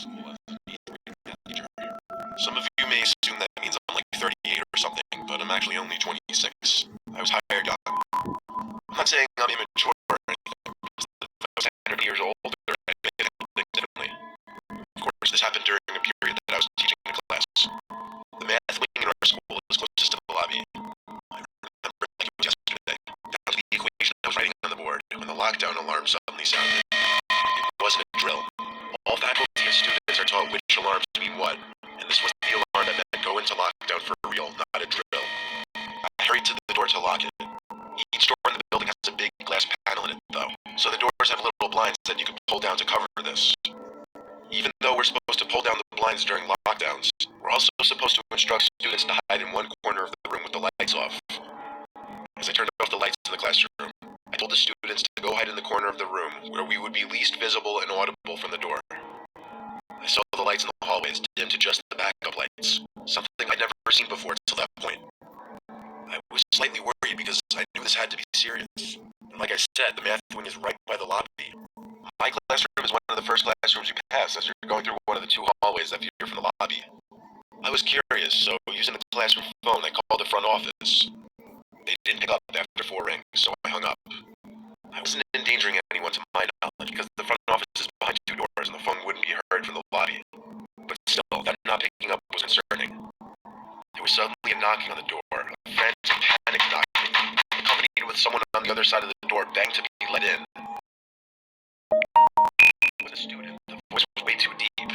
school as an 8th grade math teacher. Some of you may assume that means I'm like 38 or something, but I'm actually only 26. I was hired young. I'm not saying I'm immature or anything. If I was 100 years older, I'd make it think differently. Of course, this happened during a period that I was teaching a class. The math wing in our school is closest to the lobby. I remember it like it was yesterday, down to the equation I was writing on the board when the lockdown alarm suddenly sounded. It wasn't a drill. All faculty and students are taught which alarms mean what, and this was the alarm that meant go into lockdown for real, not a drill. I hurried to the door to lock it. Each door in the building has a big glass panel in it, though, so the doors have little blinds that you can pull down to cover this. Even though we're supposed to pull down the blinds during lockdowns, we're also supposed to instruct students to hide in one corner of the room with the lights off. As I turned off the lights in the classroom, I told the students to go hide in the corner of the room where we would be least visible and audible from the door. I saw the lights in the hallways dim to just the backup lights, something I'd never seen before till that point. I was slightly worried because I knew this had to be serious. And like I said, the math wing is right by the lobby. My classroom is one of the first classrooms you pass as you're going through one of the 2 hallways that view from the lobby. I was curious, so using the classroom phone, I called the front office. They didn't pick up after 4 rings, so I hung up. I wasn't endangering anyone to my knowledge because the front office is behind 2 doors and the phone wouldn't be heard from the lobby. But still, them not picking up was concerning. There was suddenly a knocking on the door, a frantic panic knocking, accompanied with someone on the other side of the door begging to be let in. With a student, the voice was way too deep.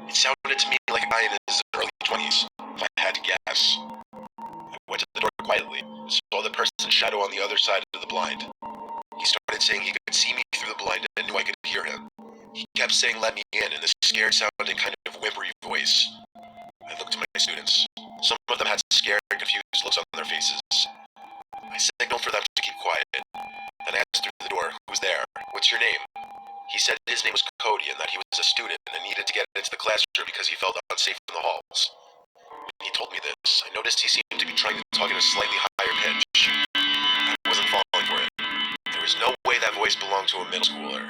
It sounded to me like a guy in his early 20s, if I had to guess. I went to the door quietly, and saw the person's shadow on the other side of the blind. He started saying he could see me through the blind and knew I could hear him. He kept saying let me in this scared sounding kind of whimpery voice. I looked at my students. Some of them had scared, confused looks on their faces. I signaled for them to keep quiet. Then I asked through the door, who's there? What's your name? He said his name was Cody and that he was a student and needed to get into the classroom because he felt unsafe in the halls. When he told me this, I noticed he seemed to be trying to talk in a slightly higher pitch. I wasn't falling for it. There was no way that voice belonged to a middle schooler.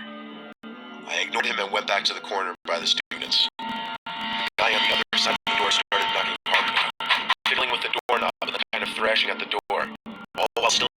I ignored him and went back to the corner by the students. The guy on the other side of the door started knocking harder, fiddling with the doorknob and then kind of thrashing at the door, all while still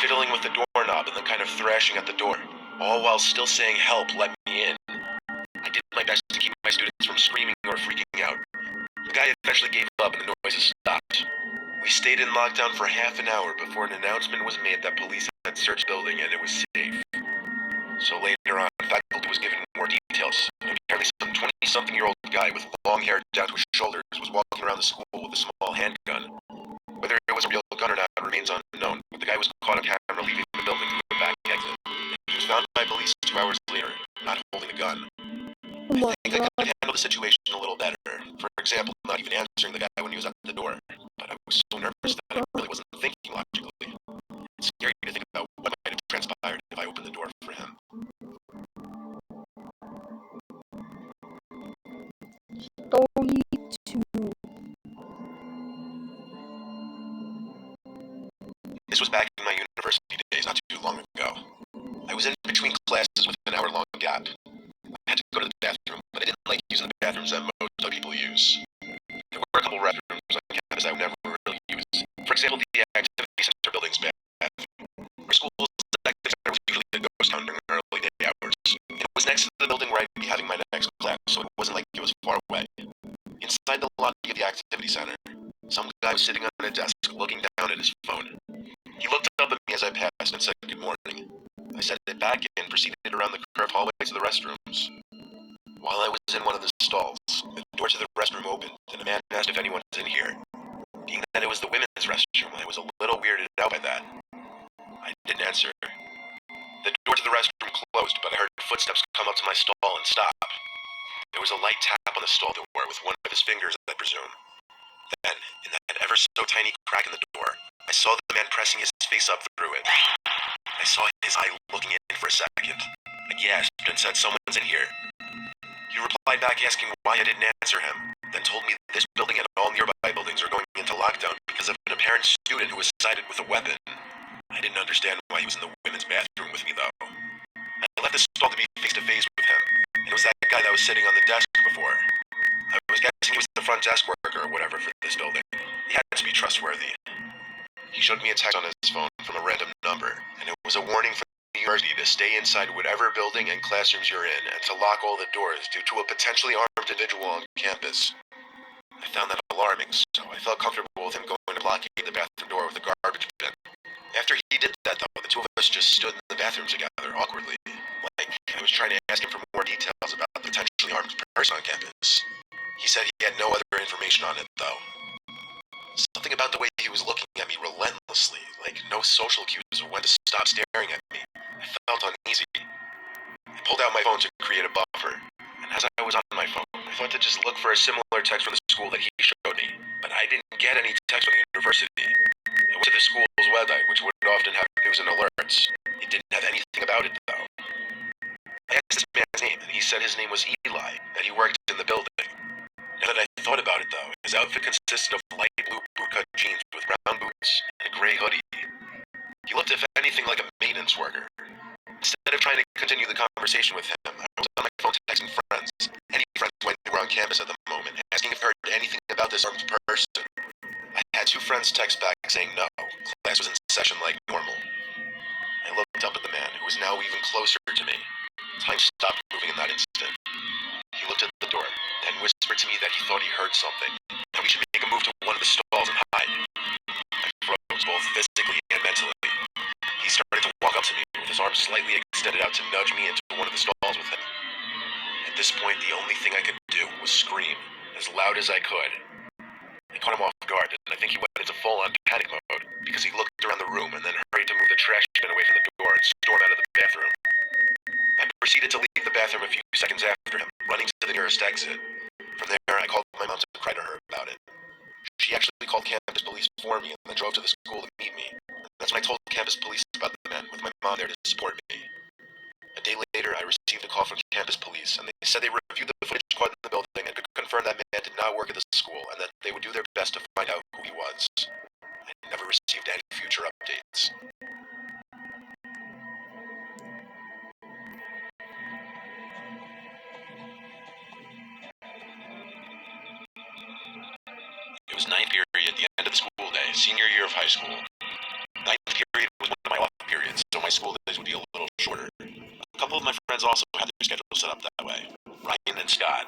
fiddling with the doorknob and then kind of thrashing at the door, all while still saying help, let me in. I did my best to keep my students from screaming or freaking out. The guy eventually gave up and the noises stopped. We stayed in lockdown for half an hour before an announcement was made that police had searched the building and it was safe. So later on, faculty was given more details. Apparently some 20-something-year-old guy with long hair down to his shoulders was walking around the school with a small handgun. Whether it was a real gun or not remains unknown, but the guy was caught on camera leaving the building through the back exit. He was found by police 2 hours later, not holding a gun. I think I could handle the situation a little better. For example, not even answering the guy when he was at the door. But I was so nervous that I really wasn't thinking logically. It's scary to think about what might have transpired if I opened the door for him. Story 2. This was back in my university days not too long ago. I was in between classes with an hour-long gap. I had to go to the bathroom, but I didn't like using the bathrooms that most other people use. There were a couple restrooms on campus I would never really use. For example, the activity center building's bathroom. Our school's activity center was usually a ghost town during early day hours. It was next to the building where I'd be having my next class, so it wasn't like it was far away. Inside the lobby of the activity center, some guy was sitting on a desk looking down at his phone. He looked up at me as I passed and said good morning. I set it back and proceeded around the curved hallway to the restrooms. While I was in one of the stalls, the door to the restroom opened, and a man asked if anyone was in here. Being that it was the women's restroom, I was a little weirded out by that. I didn't answer. The door to the restroom closed, but I heard footsteps come up to my stall and stop. There was a light tap on the stall door with one of his fingers, I presume. Then, in that ever so tiny crack in the door, I saw the man pressing his face up through it. I saw his eye looking in for a second. I gasped and said, "Someone's in here." He replied back asking why I didn't answer him, then told me that this building and all nearby buildings are going into lockdown because of an apparent student who was sighted with a weapon. I didn't understand why he was in the women's bathroom with me, though. I left the stall to be face-to-face with him, and it was that guy that was sitting on the desk before. I was guessing he was the front desk worker or whatever for this building. He had to be trustworthy. He showed me a text on his phone from a random number, and it was a warning for the university to stay inside whatever building and classrooms you're in and to lock all the doors due to a potentially armed individual on campus. I found that alarming, so I felt comfortable with him going to blockade the bathroom door with a garbage bin. After he did that, though, the two of us just stood in the bathroom together, awkwardly. Like, I was trying to ask him for more details about the potentially armed person on campus. He said he had no other information on it, though. Something about the way he was looking at me relentlessly, like no social cues of when to stop staring at me. I felt uneasy. I pulled out my phone to create a buffer, and as I was on my phone, I thought to just look for a similar text from the school that he showed me, but I didn't get any text from the university. I went to the school's website, which would often have news and alerts. It didn't have anything about it, though. I asked this man's name, and he said his name was Eli, that he worked in the building. Now that I thought about it, though, his outfit consisted of light blue bootcut jeans with brown boots and a gray hoodie. He looked, if anything, like a maintenance worker. Instead of trying to continue the conversation with him, I was on my phone texting friends, any friends who were on campus at the moment, asking if I heard anything about this armed person. I had two friends text back saying no, class was in session like normal. I looked up at the man, who was now even closer to me. Time stopped moving in that instant. He looked at the door, then whispered to me that he thought he heard something, and we should make a move to one of the stalls and hide. I froze, both physically and mentally. He started to walk up to me with his arms slightly extended out to nudge me into one of the stalls with him. At this point, the only thing I could do was scream, as loud as I could. I caught him off guard, and I think he went into full-on panic mode, because he looked around the room and then hurried to move the trash bin away from the door and storm out of the bathroom. I proceeded to leave the bathroom a few seconds after him, running to the nearest exit. From there, I called my mom to cry to her about it. She actually called campus police for me and then drove to the school to meet me. That's when I told campus police about the man, with my mom there to support me. A day later, I received a call from campus police, and they said they reviewed the footage caught in the building and could confirm that man did not work at the school, and that they would do their best to find out who he was. I never received any future updates. It was ninth period, the end of the school day, senior year of high school. Ninth period was one of my off periods, so my school days would be a little shorter. A couple of my friends also had their schedule set up that way. Ryan and Scott.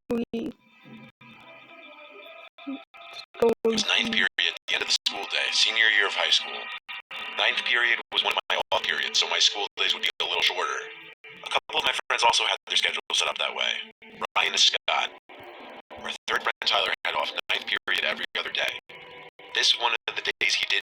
Free. It was ninth period, the end of the school day, senior year of high school. Ninth period was one of my off periods, so my school days would be a little shorter. A couple of my friends also had their schedule set up that way. Ryan and Scott. Our third friend Tyler had off ninth period every other day. This one of the days he did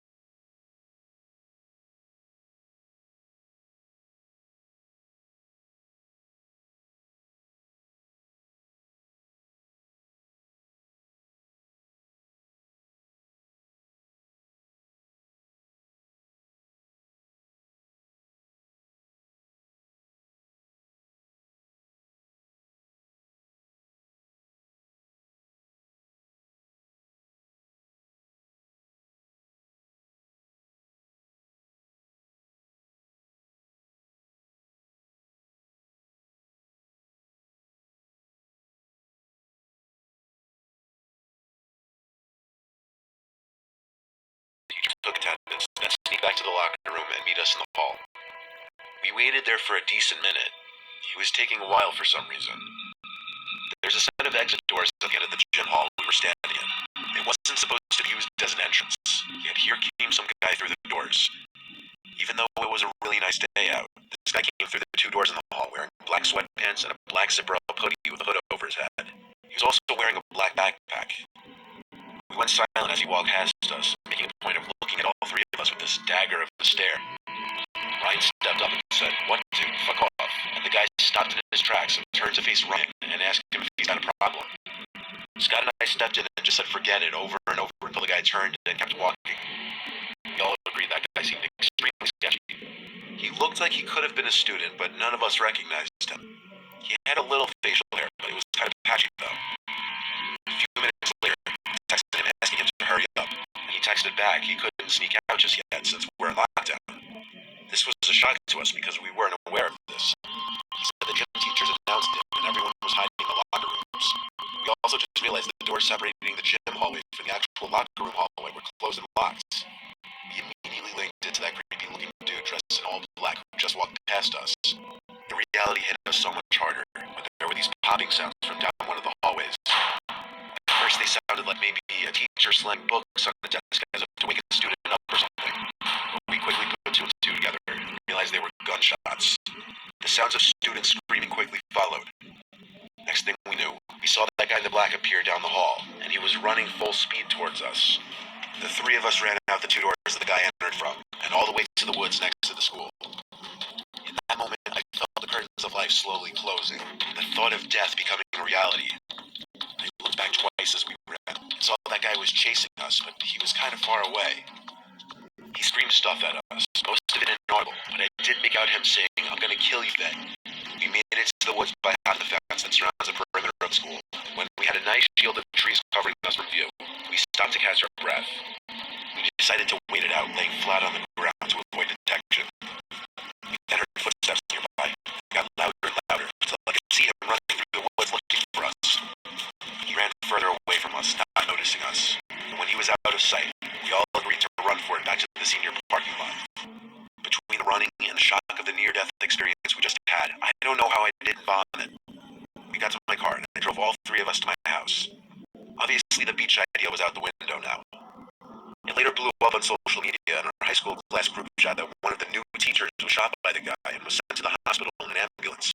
took attendance, then sneak back to the locker room and meet us in the hall. We waited there for a decent minute. He was taking a while for some reason. There's a set of exit doors at the end of the gym hall we were standing in. It wasn't supposed to be used as an entrance, yet here came some guy through the doors. Even though it was a really nice day out, this guy came through the two doors in the hall wearing black sweatpants and a black zipper-up hoodie with a hood over his head. He was also wearing a black backpack. We went silent as he walked past us, making a point of looking at all three of us with this dagger of a stare. Ryan stepped up and said, "What, dude? Fuck off." And the guy stopped in his tracks and turned to face Ryan and asked him if he's got a problem. Scott and I stepped in and just said forget it over and over until the guy turned and kept walking. We all agreed that guy seemed extremely sketchy. He looked like he could have been a student, but none of us recognized him. He had a little facial hair, but it was kind of patchy though. A few minutes later, I texted him asking him to hurry up. And he texted back he couldn't sneak out just yet since we're in lockdown. This was a shock to us because we weren't aware of this. He said the gym teachers announced it and everyone was hiding in the locker rooms. We also just realized the doors separating the gym hallway from the actual locker room hallway were closed and locked. We immediately linked it to that creepy-looking dude dressed in all black who just walked past us. The reality hit us so much harder when there were these popping sounds from down one of the hallways. At first they sounded like maybe a teacher slamming books on the desk as if to wake a student up or something. But we quickly put two and two together and realized they were gunshots. The sounds of students screaming quickly followed. Next thing we knew, we saw that guy in the black appear down the hall, and he was running full speed towards us. The three of us ran out the two doors that the guy entered from, and all the way to the woods next to the school. In that moment, I felt the curtains of life slowly closing, the thought of death becoming a reality. I looked back twice as we ran, and saw that guy was chasing us, but he was kind of far away. He screamed stuff at us, most of it inaudible, but I did make out him saying, "I'm gonna kill you then." We made it to the woods behind the fence that surrounds the perimeter of the school. When we had a nice shield of trees covering us from view, we stopped to catch our breath. We decided to wait it out, laying flat on the ground to avoid detection. We then heard footsteps nearby. They got louder and louder, until I could see him running through the woods looking for us. He ran further away from us, not noticing us. And when he was out of sight, we all agreed to run for it back to the senior parking lot. Between the running and the shock of the near-death experience we just had, I don't know how I didn't vomit. We got to my car, and I drove all three of us to my house. Obviously, the beach idea was out the window now. It later blew up on social media and our high school class group chat that one of the new teachers was shot by the guy and was sent to the hospital in an ambulance.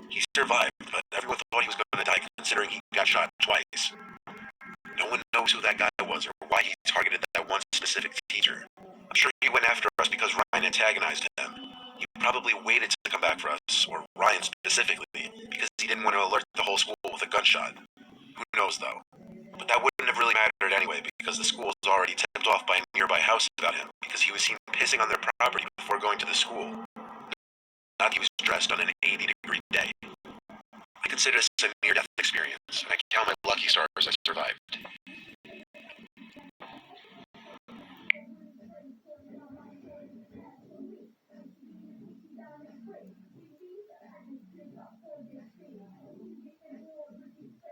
He survived, but everyone thought he was going to die considering he got shot twice. No one knows who that guy was or why he targeted that one specific teacher. I'm sure he went after us because Ryan antagonized him. He probably waited to come back for us, or Ryan specifically, because he didn't want to alert the whole school with a gunshot. Who knows, though? But that wouldn't have really mattered anyway, because the school was already tipped off by a nearby house about him, because he was seen pissing on their property before going to the school. Not he was dressed on an 80-degree day. I consider this a near-death experience, and I count my lucky stars I survived.